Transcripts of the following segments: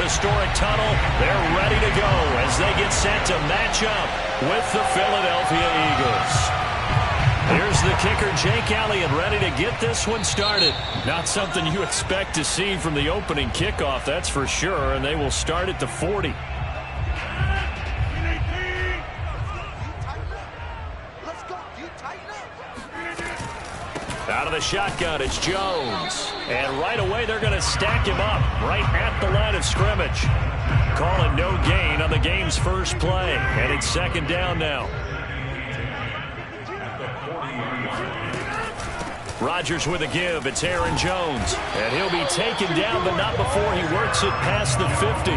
historic tunnel. They're ready to go as they get set to match up with the Philadelphia Eagles. Here's the kicker, Jake Elliott, ready to get this one started. Not something you expect to see from the opening kickoff, that's for sure, and they will start at the 40. Out of the shotgun, it's Jones. And right away, they're going to stack him up right at the line of scrimmage. Calling no gain on the game's first play. And it's second down now. Rodgers with a give. It's Aaron Jones. And he'll be taken down, but not before he works it past the 50.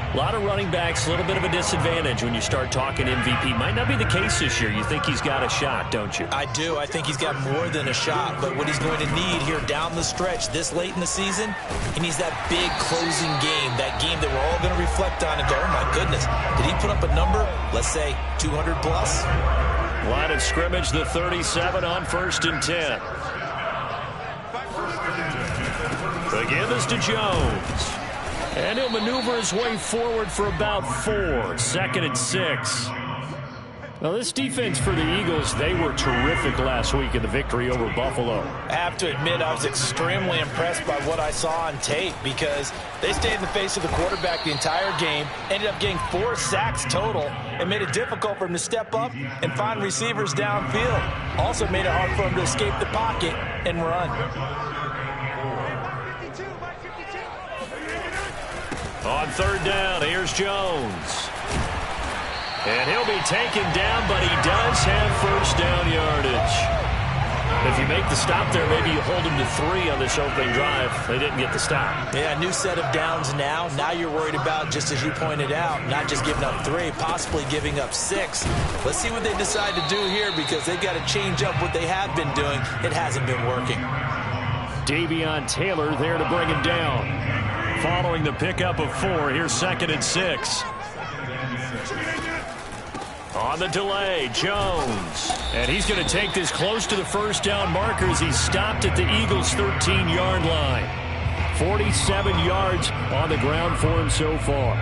A lot of running backs, a little bit of a disadvantage when you start talking MVP. Might not be the case this year. You think he's got a shot, don't you? I do. I think he's got more than a shot. But what he's going to need here down the stretch this late in the season, he needs that big closing game, that game that we're all going to reflect on and go, oh, my goodness, did he put up a number, let's say, 200 plus? Line of scrimmage, the 37 on 1st and 10. The give is to Jones. And he'll maneuver his way forward for about 4. 2nd and 6. Now, this defense for the Eagles, they were terrific last week in the victory over Buffalo. I have to admit, I was extremely impressed by what I saw on tape because they stayed in the face of the quarterback the entire game, ended up getting 4 sacks total, and made it difficult for him to step up and find receivers downfield. Also made it hard for him to escape the pocket and run. On 3rd down, here's Jones. And he'll be taken down, but he does have 1st down yardage. If you make the stop there, maybe you hold him to 3 on this opening drive. They didn't get the stop. Yeah, new set of downs now. Now you're worried about, just as you pointed out, not just giving up 3, possibly giving up 6. Let's see what they decide to do here because they've got to change up what they have been doing. It hasn't been working. Davion Taylor there to bring him down. Following the pickup of 4, here's 2nd and 6. On the delay, Jones. And he's going to take this close to the 1st down marker as he's stopped at the Eagles' 13-yard line. 47 yards on the ground for him so far.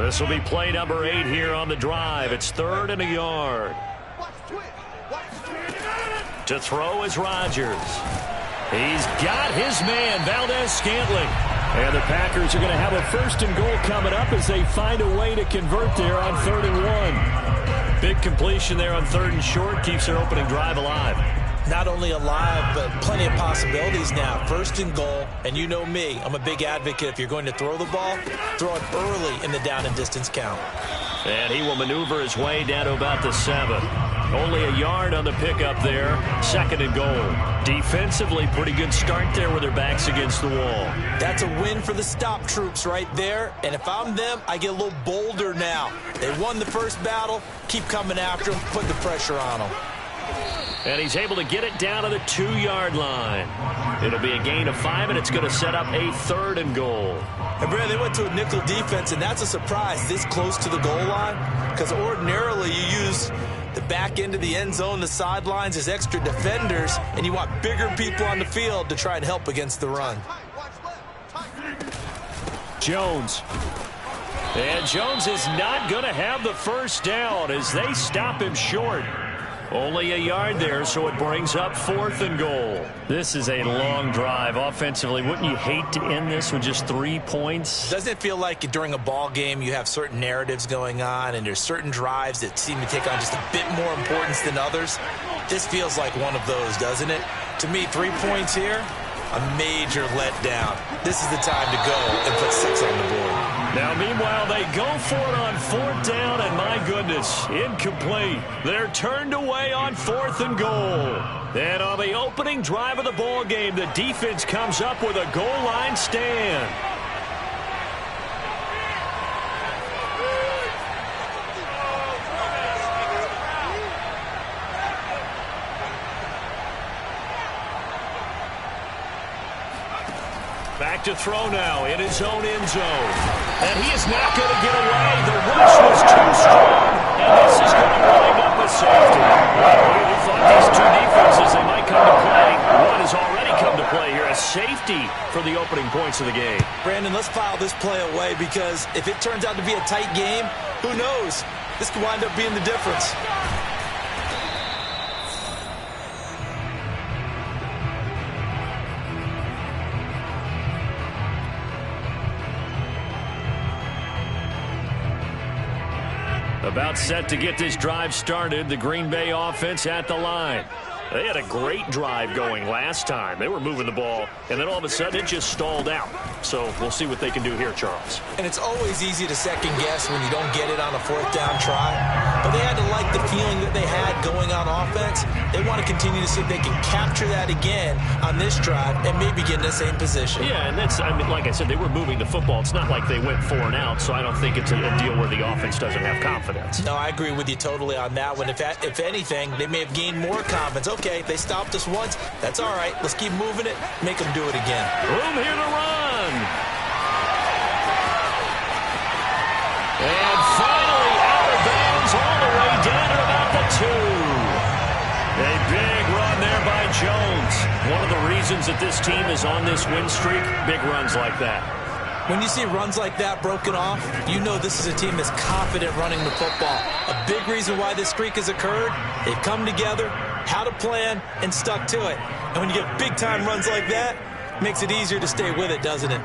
This will be play number 8 here on the drive. It's 3rd and a yard. To throw is Rodgers. He's got his man, Valdez-Scantling. And the Packers are going to have a 1st and goal coming up as they find a way to convert there on 3rd and 1. Big completion there on 3rd and short keeps their opening drive alive. Not only alive, but plenty of possibilities now. 1st and goal, and you know me, I'm a big advocate. If you're going to throw the ball, throw it early in the down and distance count. And he will maneuver his way down to about the 7. Only a yard on the pickup there. 2nd and goal. Defensively, pretty good start there with their backs against the wall. That's a win for the stop troops right there. And if I'm them, I get a little bolder now. They won the first battle. Keep coming after them. Put the pressure on them. And he's able to get it down to the 2-yard line. It'll be a gain of 5, and it's going to set up a 3rd and goal. And Brad, they went to a nickel defense, and that's a surprise this close to the goal line. Because ordinarily you use the back end of the end zone, the sidelines as extra defenders, and you want bigger people on the field to try and help against the run. Jones. And Jones is not going to have the 1st down as they stop him short. Only a yard there, so it brings up 4th and goal. This is a long drive offensively. Wouldn't you hate to end this with just 3 points? Doesn't it feel like during a ball game you have certain narratives going on and there's certain drives that seem to take on just a bit more importance than others? This feels like one of those, doesn't it? To me, 3 points here, a major letdown. This is the time to go and put 6 on the board. Now, meanwhile, they go for it on 4th down, and my goodness, incomplete. They're turned away on 4th and goal. And on the opening drive of the ball game, the defense comes up with a goal line stand. Back to throw now in his own end zone. And he is not going to get away. The rush was too strong. And this is going to wind up a safety. We thought these two defenses, they might come to play. One has already come to play safety for the opening points of the game. Brandon, let's file this play away because if it turns out to be a tight game, who knows? This could wind up being the difference. About set to get this drive started, the Green Bay offense at the line. They had a great drive going last time. They were moving the ball, and then all of a sudden it just stalled out. So we'll see what they can do here, Charles. And it's always easy to second guess when you don't get it on a fourth down try. But they had to like the feeling that they had going on offense. They want to continue to see if they can capture that again on this drive and maybe get in the same position. Yeah, and that's, I mean, like I said, they were moving the football. It's not like they went 4 and out, so I don't think it's a deal where the offense doesn't have confidence. No, I agree with you totally on that one. If anything, they may have gained more confidence. Okay, they stopped us once. That's all right. Let's keep moving it. Make them do it again. Room here to run. And finally out of bounds all the way down to about the 2. A big run there by Jones. One of the reasons that this team is on this win streak, big runs like that. When you see runs like that broken off, you know this is a team that's confident running the football. A big reason why this streak has occurred, they've come together, had a plan, and stuck to it. And when you get big-time runs like that, it makes it easier to stay with it, doesn't it?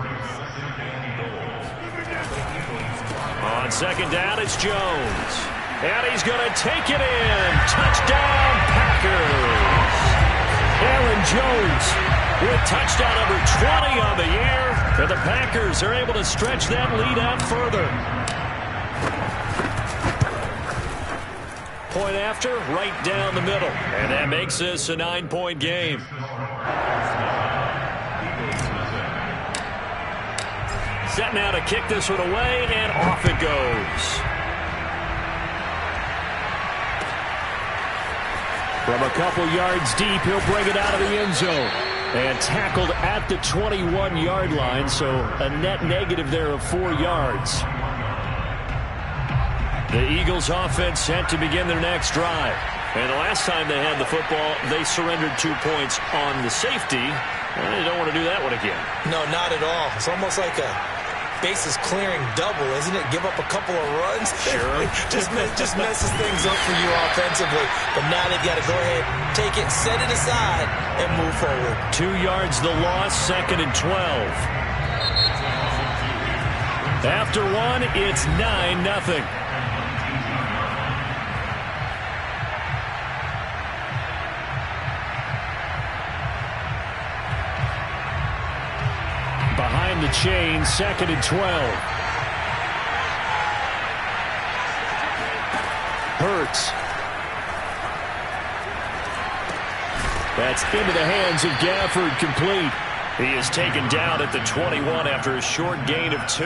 On second down, it's Jones. And he's going to take it in. Touchdown, Packers. Aaron Jones with touchdown number 20 on the year. And the Packers are able to stretch that lead out further. Point after, right down the middle. And that makes this a 9-point game. Set now to kick this one away, and off it goes. From a couple yards deep, he'll bring it out of the end zone. And tackled at the 21-yard line, so a net negative there of 4 yards. The Eagles offense set to begin their next drive. And the last time they had the football, they surrendered 2 points on the safety. And they don't want to do that one again. No, not at all. It's almost like a bases clearing double, isn't it? Give up a couple of runs. Sure. just messes things up for you offensively. But now they've got to go ahead, take it, set it aside, and move forward. 2 yards the loss, 2nd and 12. After one, it's 9-0. Behind the chain, 2nd and 12. Hurts. That's into the hands of Gafford, complete. He is taken down at the 21 after a short gain of 2.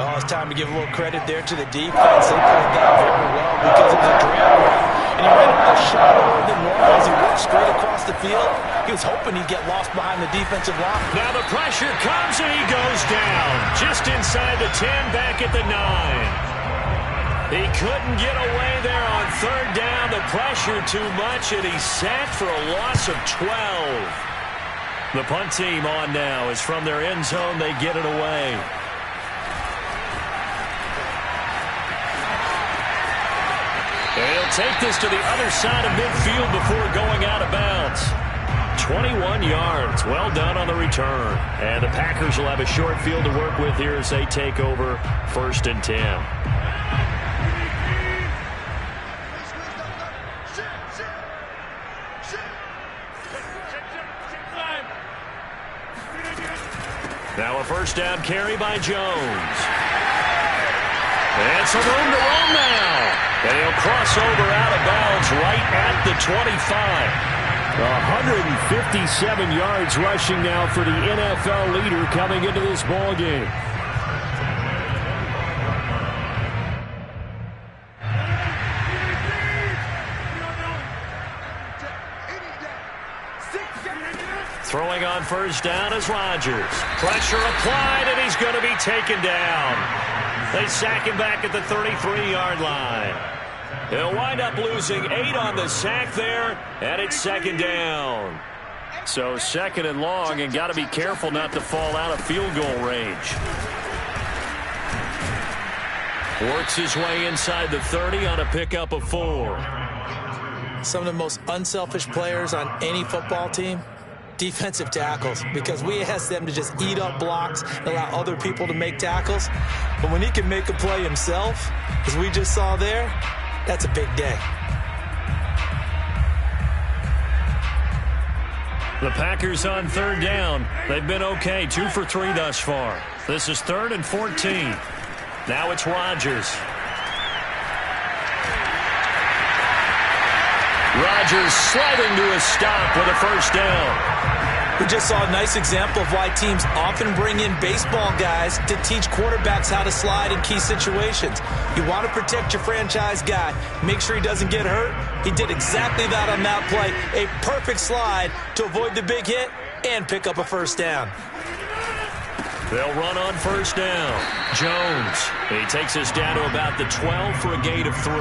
Oh, it's time to give a little credit there to the defense. They played that very well because it was a drag route. And he ran a shot lower than normal as he worked straight across the field. He was hoping he'd get lost behind the defensive line. Now the pressure comes and he goes down. Just inside the 10, back at the 9. He couldn't get away there on 3rd down. The pressure too much, and he's sacked for a loss of 12. The punt team on now is from their end zone. They get it away. They'll take this to the other side of midfield before going out of bounds. 21 yards. Well done on the return. And the Packers will have a short field to work with here as they take over 1st and 10. Now a 1st down carry by Jones. And some room to roam now. And he'll cross over out of bounds right at the 25. 157 yards rushing now for the NFL leader coming into this ball game. Throwing on 1st down is Rodgers. Pressure applied, and he's going to be taken down. They sack him back at the 33-yard line. He'll wind up losing 8 on the sack there, and it's 2nd down. So 2nd and long, and got to be careful not to fall out of field goal range. Works his way inside the 30 on a pickup of 4. Some of the most unselfish players on any football team, defensive tackles, because we ask them to just eat up blocks and allow other people to make tackles. But when he can make a play himself, as we just saw there, that's a big day. The Packers on 3rd down. They've been okay, 2 for 3 thus far. This is 3rd and 14. Now it's Rodgers. Rodgers sliding to a stop with a 1st down. We just saw a nice example of why teams often bring in baseball guys to teach quarterbacks how to slide in key situations. You want to protect your franchise guy. Make sure he doesn't get hurt. He did exactly that on that play. A perfect slide to avoid the big hit and pick up a 1st down. They'll run on 1st down. Jones. He takes us down to about the 12 for a gain of 3.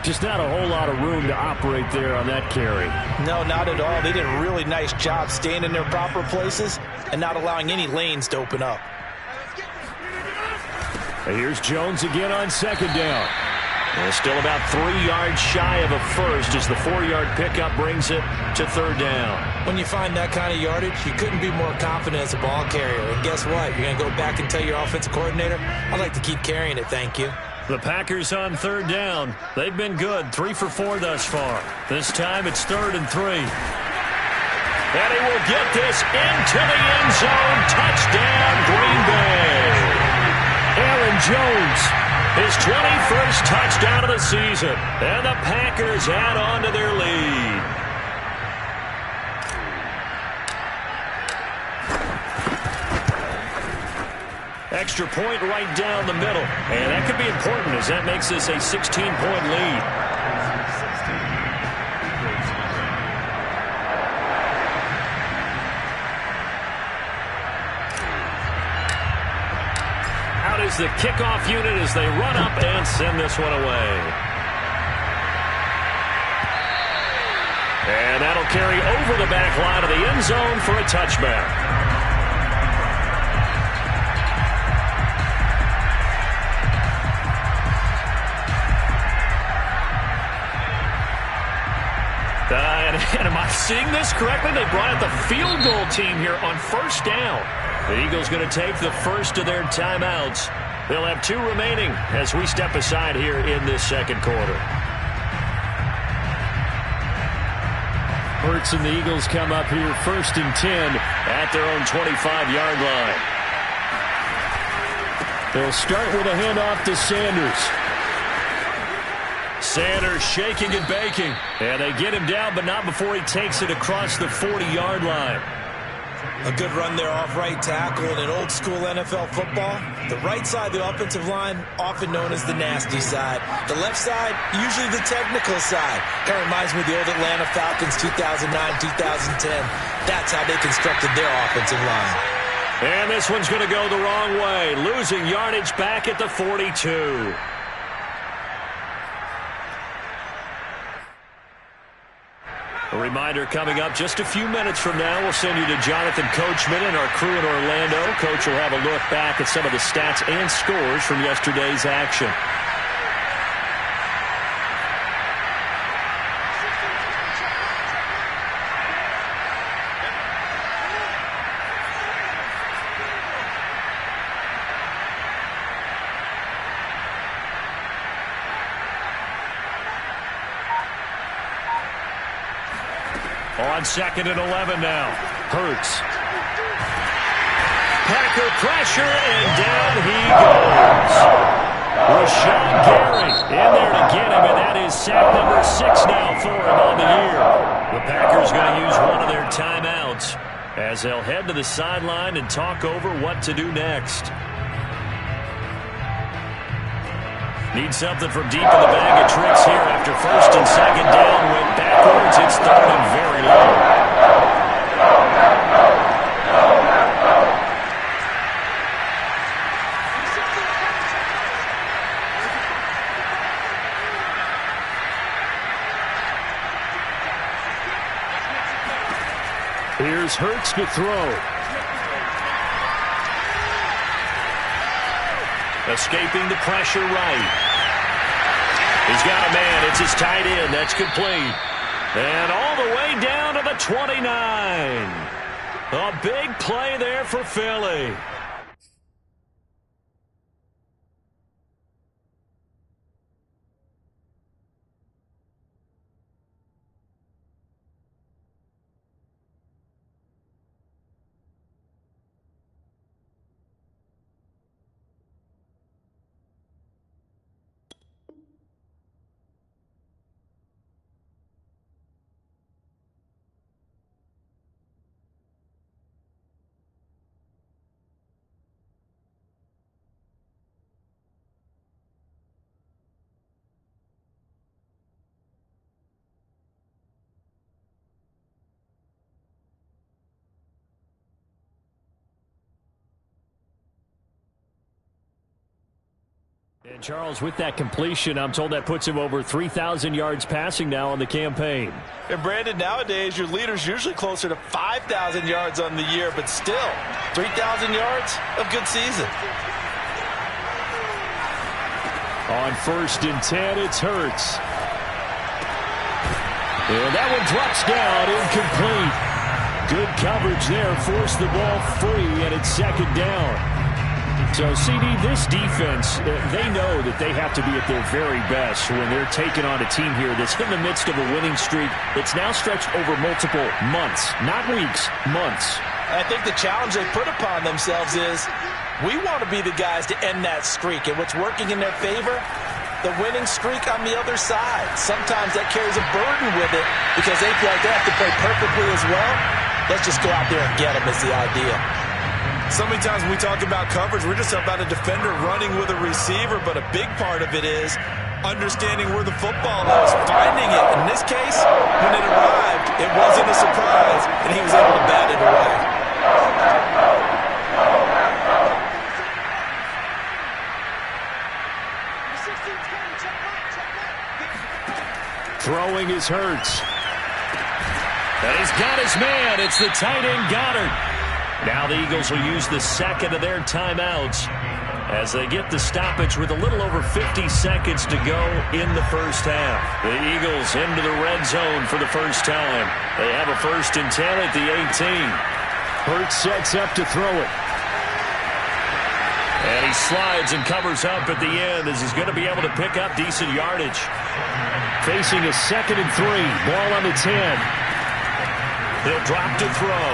Just not a whole lot of room to operate there on that carry. No, not at all. They did a really nice job staying in their proper places and not allowing any lanes to open up. And here's Jones again on 2nd down. And still about 3 yards shy of a 1st as the 4-yard pickup brings it to 3rd down. When you find that kind of yardage, you couldn't be more confident as a ball carrier. And guess what? You're going to go back and tell your offensive coordinator, I'd like to keep carrying it, thank you. The Packers on 3rd down. They've been good, 3 for 4 thus far. This time it's 3rd and 3. And he will get this into the end zone. Touchdown, Green Bay. Aaron Jones, his 21st touchdown of the season. And the Packers add on to their lead. Extra point right down the middle. And that could be important as that makes this a 16-point lead. Out is the kickoff unit as they run up and send this one away. And that'll carry over the back line of the end zone for a touchback. And am I seeing this correctly? They brought out the field goal team here on 1st down. The Eagles going to take the first of their timeouts. They'll have 2 remaining as we step aside here in this 2nd quarter. Hurts and the Eagles come up here 1st and 10 at their own 25-yard line. They'll start with a handoff to Sanders. Sanders shaking and baking. And they get him down, but not before he takes it across the 40-yard line. A good run there off right tackle in an old-school NFL football. The right side of the offensive line, often known as the nasty side. The left side, usually the technical side. Kind of reminds me of the old Atlanta Falcons 2009-2010. That's how they constructed their offensive line. And this one's going to go the wrong way. Losing yardage back at the 42. A reminder coming up just a few minutes from now, we'll send you to Jonathan Coachman and our crew in Orlando. Coach will have a look back at some of the stats and scores from yesterday's action. On 2nd and 11 now. Hurts. Packer pressure, and down he goes. Rashawn Gary in there to get him, and that is sack number 6 now for him on the year. The Packers going to use one of their timeouts as they'll head to the sideline and talk over what to do next. Need something from deep in the bag of tricks here after 1st and 2nd down. Went backwards. It's 3rd and very low. Here's Hurts to throw. Escaping the pressure right. He's got a man. It's his tight end. That's complete. And all the way down to the 29. A big play there for Philly. And Charles, with that completion, I'm told that puts him over 3,000 yards passing now on the campaign. And Brandon, nowadays your leader's usually closer to 5,000 yards on the year, but still 3,000 yards, a good season. On 1st and 10, it's Hurts. And that one drops down, incomplete. Good coverage there, forced the ball free, and it's 2nd down. So, CD, this defense, they know that they have to be at their very best when they're taking on a team here that's in the midst of a winning streak that's now stretched over multiple months, not weeks, months. I think the challenge they put upon themselves is we want to be the guys to end that streak. And what's working in their favor? The winning streak on the other side. Sometimes that carries a burden with it because they feel like they have to play perfectly as well. Let's just go out there and get them is the idea. So many times when we talk about coverage, we're just about a defender running with a receiver, but a big part of it is understanding where the football is, finding it. In this case, when it arrived, it wasn't a surprise, and he was able to bat it away. Throwing is Hurts. And he's got his man. It's the tight end Goddard. Now the Eagles will use the second of their timeouts as they get the stoppage with a little over 50 seconds to go in the first half. The Eagles into the red zone for the first time. They have a 1st and 10 at the 18. Hurts sets up to throw it. And he slides and covers up at the end as he's going to be able to pick up decent yardage. Facing a 2nd and 3. Ball on the 10. He'll drop to throw.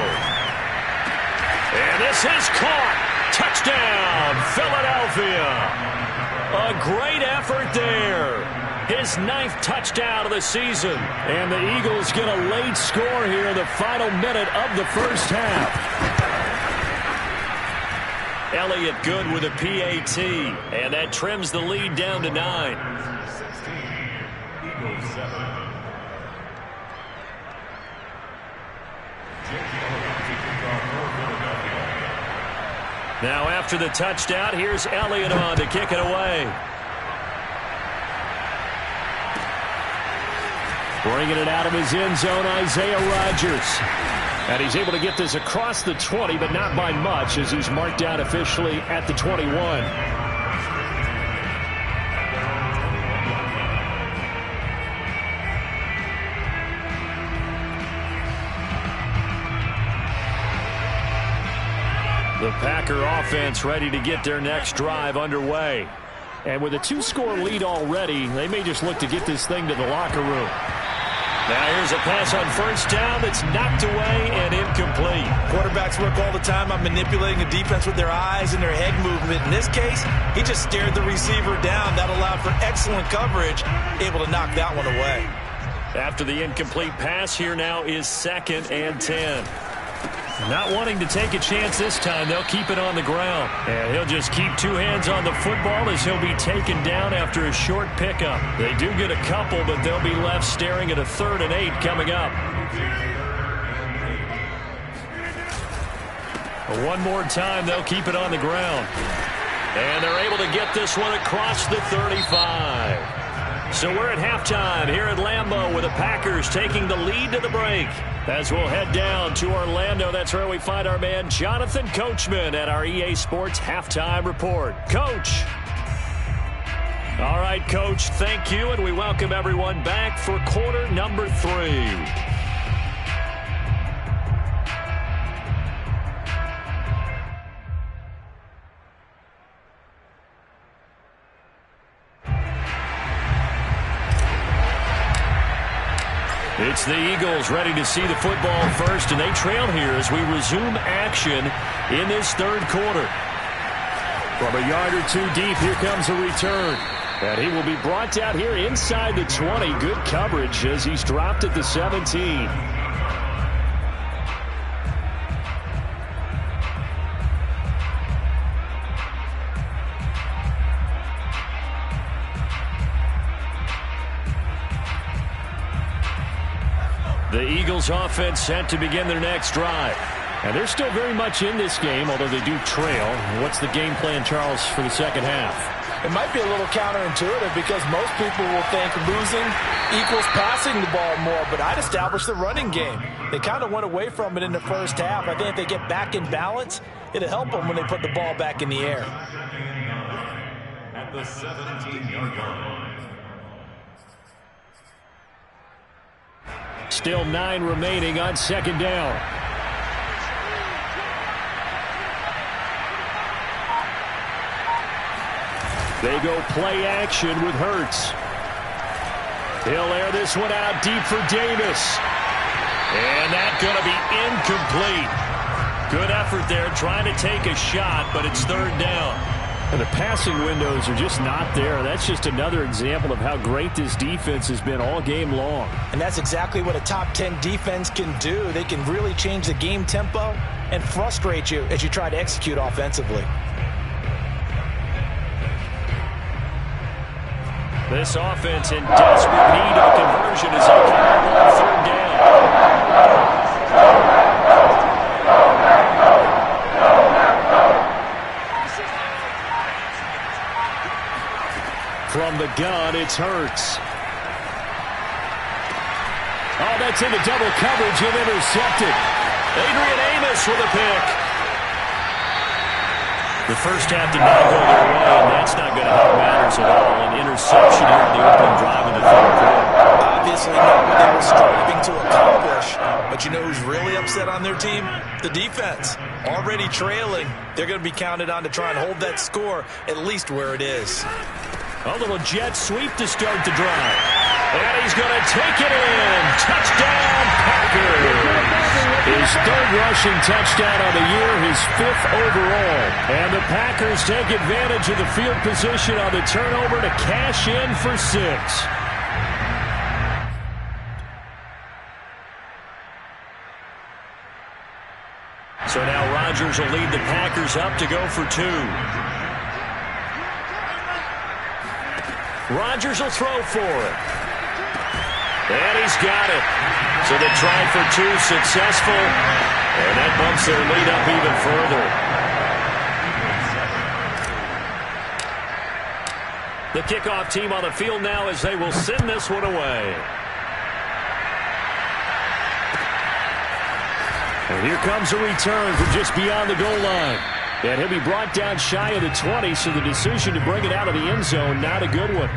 And this is caught. Touchdown, Philadelphia. A great effort there. His 9th touchdown of the season. And the Eagles get a late score here in the final minute of the first half. Elliott good with a PAT. And that trims the lead down to 9. Now after the touchdown, here's Elliott on to kick it away. Bringing it out of his end zone, Isaiah Rodgers. And he's able to get this across the 20, but not by much as he's marked out officially at the 21. The Packer offense ready to get their next drive underway. And with a 2-score lead already, they may just look to get this thing to the locker room. Now here's a pass on 1st down that's knocked away and incomplete. Quarterbacks work all the time on manipulating a defense with their eyes and their head movement. In this case, he just stared the receiver down. That allowed for excellent coverage, able to knock that one away. After the incomplete pass, here now is 2nd and 10. Not wanting to take a chance this time, they'll keep it on the ground. And he'll just keep 2 hands on the football as he'll be taken down after a short pickup. They do get a couple, but they'll be left staring at a 3rd and 8 coming up. One more time, they'll keep it on the ground. And they're able to get this one across the 35. So we're at halftime here at Lambeau with the Packers taking the lead to the break. As we'll head down to Orlando, that's where we find our man Jonathan Coachman at our EA Sports Halftime Report. Coach. All right, Coach, thank you, and we welcome everyone back for quarter number 3. It's the Eagles ready to see the football first, and they trail here as we resume action in this third quarter. From a yard or two deep, here comes a return. And he will be brought down here inside the 20. Good coverage as he's dropped at the 17. The Eagles offense set to begin their next drive. And they're still very much in this game, although they do trail. What's the game plan, Charles, for the second half? It might be a little counterintuitive because most people will think losing equals passing the ball more, but I'd establish the running game. They kind of went away from it in the first half. I think if they get back in balance, it'll help them when they put the ball back in the air. At the 17-yard line. Still 9 remaining on second down. They go play action with Hurts. He'll air this one out deep for Davis. And that's going to be incomplete. Good effort there trying to take a shot, but it's third down. And the passing windows are just not there. That's just another example of how great this defense has been all game long. And that's exactly what a top 10 defense can do. They can really change the game tempo and frustrate you as you try to execute offensively. This offense in desperate need of a conversion as they come up on third down. From the gun, it's Hurts. Oh, that's into double coverage and intercepted. Adrian Amos with a pick. The first half did not go their way, and that's not going to help matters at all. An interception here in the opening drive in the third quarter. Obviously not what they were striving to accomplish. But you know who's really upset on their team? The defense. Already trailing. They're going to be counted on to try and hold that score at least where it is. A little jet sweep to start the drive. And he's going to take it in. Touchdown, Packers. His third rushing touchdown on the year, his 5th overall. And the Packers take advantage of the field position on the turnover to cash in for 6. So now Rodgers will lead the Packers up to go for 2. Rodgers will throw for it. And he's got it. So the try for 2 successful. And that bumps their lead up even further. The kickoff team on the field now as they will send this one away. And here comes a return from just beyond the goal line. And he'll be brought down shy of the 20, so the decision to bring it out of the end zone, not a good one.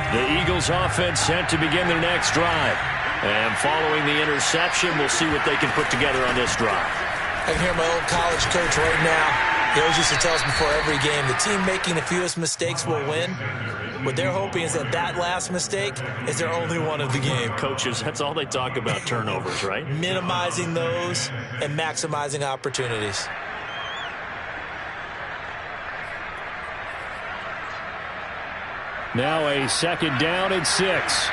The Eagles offense set to begin their next drive. And following the interception, we'll see what they can put together on this drive. I can hear my old college coach right now. He always used to tell us before every game, the team making the fewest mistakes will win. What they're hoping is that that last mistake is their only one of the game. Coaches, that's all they talk about, turnovers, right? Minimizing those and maximizing opportunities. Now a second down and 6.